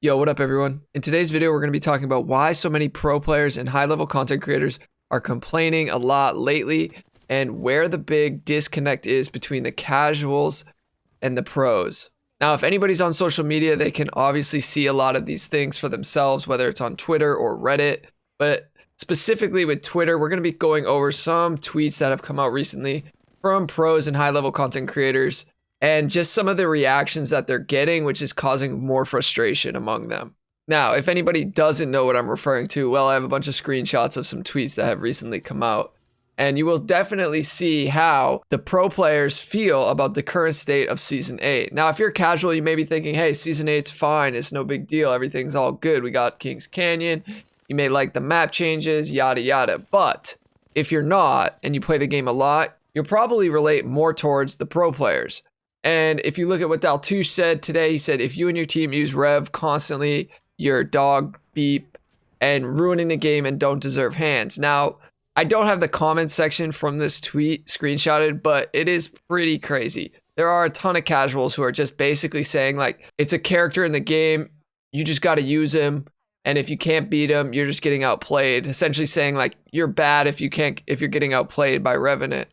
Yo, what up everyone? In today's video, we're going to be talking about why so many pro players and high-level content creators are complaining a lot lately and where the big disconnect is between the casuals and the pros. Now, if anybody's on social media, they can obviously see a lot of these things for themselves, whether it's on Twitter or Reddit. But specifically with Twitter, we're going to be going over some tweets that have come out recently from pros and high-level content creators and just some of the reactions that they're getting, which is causing more frustration among them. Now, if anybody doesn't know what I'm referring to, well, I have a bunch of screenshots of some tweets that have recently come out. And you will definitely see how the pro players feel about the current state of Season 8. Now, if you're casual, you may be thinking, hey, Season 8's fine. It's no big deal. Everything's all good. We got King's Canyon. You may like the map changes, yada, yada. But if you're not, and you play the game a lot, you'll probably relate more towards the pro players. And if you look at what Daltoosh said today, he said, if you and your team use Rev constantly, you're dog beep and ruining the game and don't deserve hands. Now, I don't have the comment section from this tweet screenshotted, but it is pretty crazy. There are a ton of casuals who are just basically saying like, it's a character in the game. You just got to use him. And if you can't beat him, you're just getting outplayed. Essentially saying like, you're bad if you're getting outplayed by Revenant.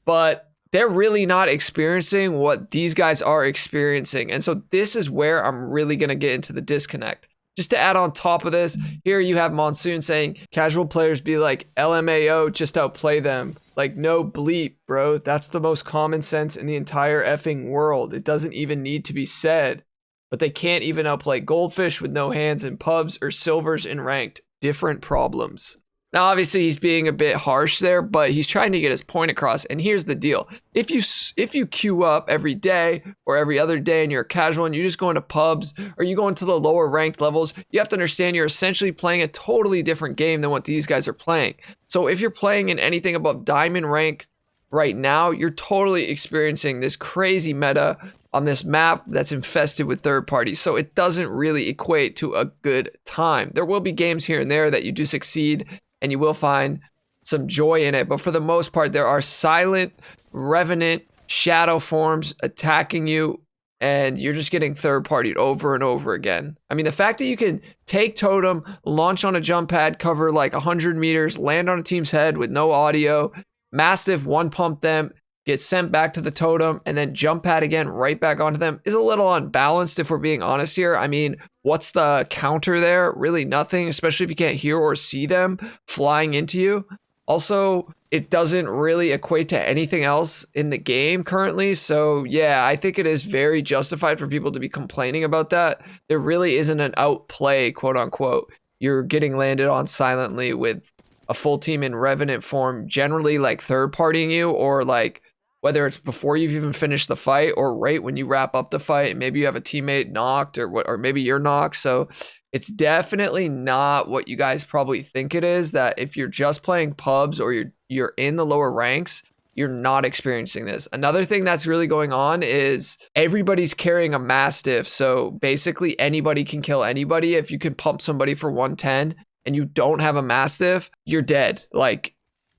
But they're really not experiencing what these guys are experiencing. And so this is where I'm really going to get into the disconnect. Just to add on top of this, here you have Monsoon saying casual players be like LMAO, just outplay them. Like, no bleep, bro. That's the most common sense in the entire effing world. It doesn't even need to be said. But they can't even outplay Goldfish with no hands in pubs or silvers in ranked. Different problems. Now, obviously, he's being a bit harsh there, but he's trying to get his point across. And here's the deal. If you queue up every day or every other day and you're a casual and you just go into pubs or you go into the lower ranked levels, you have to understand you're essentially playing a totally different game than what these guys are playing. So if you're playing in anything above diamond rank right now, you're totally experiencing this crazy meta on this map that's infested with third parties. So it doesn't really equate to a good time. There will be games here and there that you do succeed and you will find some joy in it. But for the most part, there are silent, revenant, shadow forms attacking you, and you're just getting third-partied over and over again. I mean, the fact that you can take totem, launch on a jump pad, cover like 100 meters, land on a team's head with no audio, massive one-pump them, get sent back to the totem, and then jump pad again right back onto them is a little unbalanced if we're being honest here. I mean, what's the counter there? Really nothing, especially if you can't hear or see them flying into you. Also, it doesn't really equate to anything else in the game currently. So yeah, I think it is very justified for people to be complaining about that. There really isn't an outplay, quote unquote. You're getting landed on silently with a full team in Revenant form, generally like third partying you, or like whether it's before you've even finished the fight or right when you wrap up the fight. Maybe you have a teammate knocked or maybe you're knocked. So it's definitely not what you guys probably think it is, that if you're just playing pubs or you're in the lower ranks, you're not experiencing this. Another thing that's really going on is everybody's carrying a Mastiff. So basically anybody can kill anybody. If you can pump somebody for 110 and you don't have a Mastiff, you're dead. Like,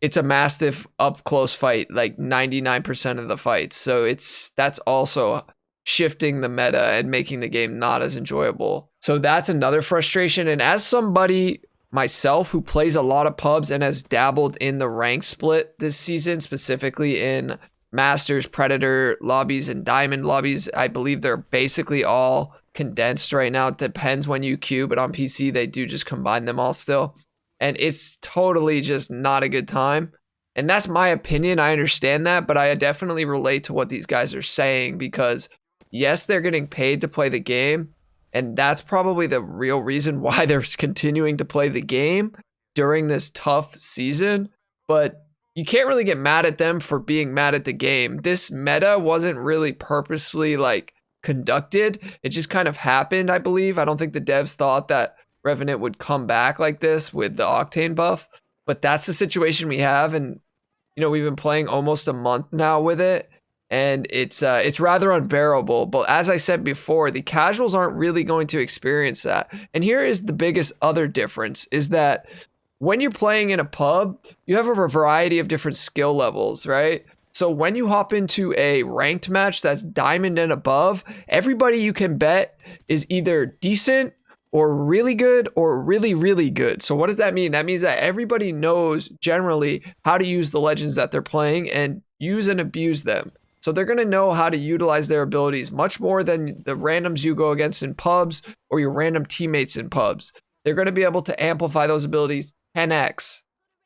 it's a Mastiff up close fight, like 99% of the fights. So that's also shifting the meta and making the game not as enjoyable. So that's another frustration. And as somebody myself who plays a lot of pubs and has dabbled in the rank split this season, specifically in Masters, Predator lobbies, and Diamond lobbies, I believe they're basically all condensed right now. It depends when you queue, but on PC, they do just combine them all still. And it's totally just not a good time. And that's my opinion. I understand that, but I definitely relate to what these guys are saying because yes, they're getting paid to play the game. And that's probably the real reason why they're continuing to play the game during this tough season. But you can't really get mad at them for being mad at the game. This meta wasn't really purposely like conducted. It just kind of happened, I believe. I don't think the devs thought that Revenant would come back like this with the Octane buff, but that's the situation we have. And you know, we've been playing almost a month now with it, and it's rather unbearable. But as I said before, the casuals aren't really going to experience that. And here is the biggest other difference is that when you're playing in a pub, you have a variety of different skill levels, right? So when you hop into a ranked match that's diamond and above, everybody you can bet is either decent or really good or really, really good. So what does that mean? That means that everybody knows generally how to use the legends that they're playing and use and abuse them. So they're going to know how to utilize their abilities much more than the randoms you go against in pubs or your random teammates in pubs. They're going to be able to amplify those abilities 10x.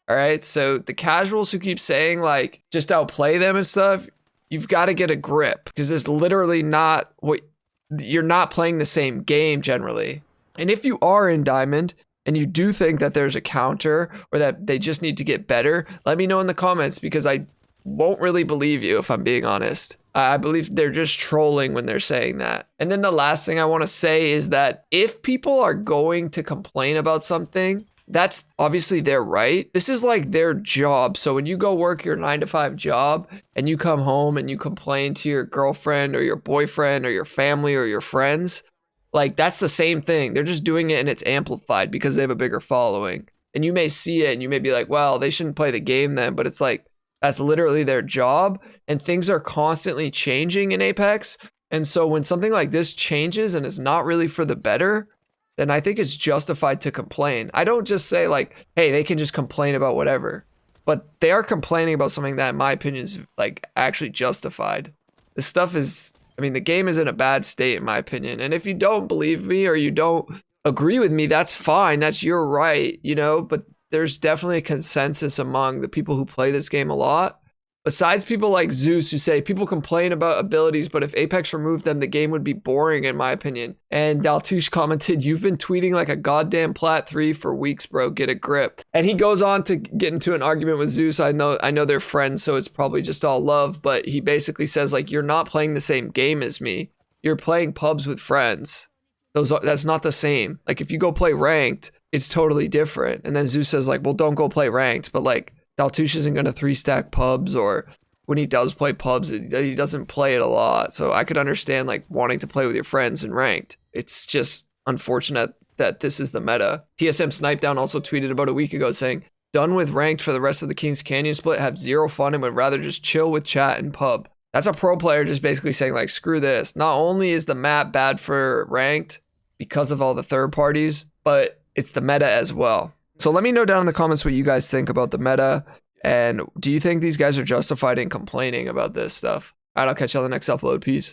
All right. So the casuals who keep saying like just outplay them and stuff, you've got to get a grip, because it's literally not what you're not playing the same game generally. And if you are in Diamond and you do think that there's a counter or that they just need to get better, let me know in the comments, because I won't really believe you if I'm being honest. I believe they're just trolling when they're saying that. And then the last thing I want to say is that if people are going to complain about something, that's obviously their right. This is like their job. So when you go work your 9-to-5 job and you come home and you complain to your girlfriend or your boyfriend or your family or your friends, like that's the same thing. They're just doing it and it's amplified because they have a bigger following. And you may see it and you may be like, well, they shouldn't play the game then. But it's like, that's literally their job, and things are constantly changing in Apex. And so when something like this changes and it's not really for the better, then I think it's justified to complain. I don't just say like, hey, they can just complain about whatever, but they are complaining about something that in my opinion is like actually justified. This stuff is, I mean, the game is in a bad state in my opinion. And if you don't believe me or you don't agree with me, that's fine. That's your right, you know, but there's definitely a consensus among the people who play this game a lot. Besides people like Zeus who say people complain about abilities, but if Apex removed them, the game would be boring in my opinion. And Daltoosh commented, you've been tweeting like a goddamn Plat 3 for weeks, bro. Get a grip. And he goes on to get into an argument with Zeus. I know they're friends, so it's probably just all love, but he basically says like, you're not playing the same game as me. You're playing pubs with friends. That's not the same. Like if you go play ranked, it's totally different. And then Zeus says like, well, don't go play ranked, but like Daltoosh isn't going to 3-stack pubs, or when he does play pubs, he doesn't play it a lot. So I could understand like wanting to play with your friends in ranked. It's just unfortunate that this is the meta. TSM Snipedown also tweeted about a week ago saying, done with ranked for the rest of the Kings Canyon split, have zero fun and would rather just chill with chat and pub. That's a pro player just basically saying like, screw this. Not only is the map bad for ranked because of all the third parties, but it's the meta as well. So let me know down in the comments what you guys think about the meta, and do you think these guys are justified in complaining about this stuff? All right, I'll catch you on the next upload. Peace.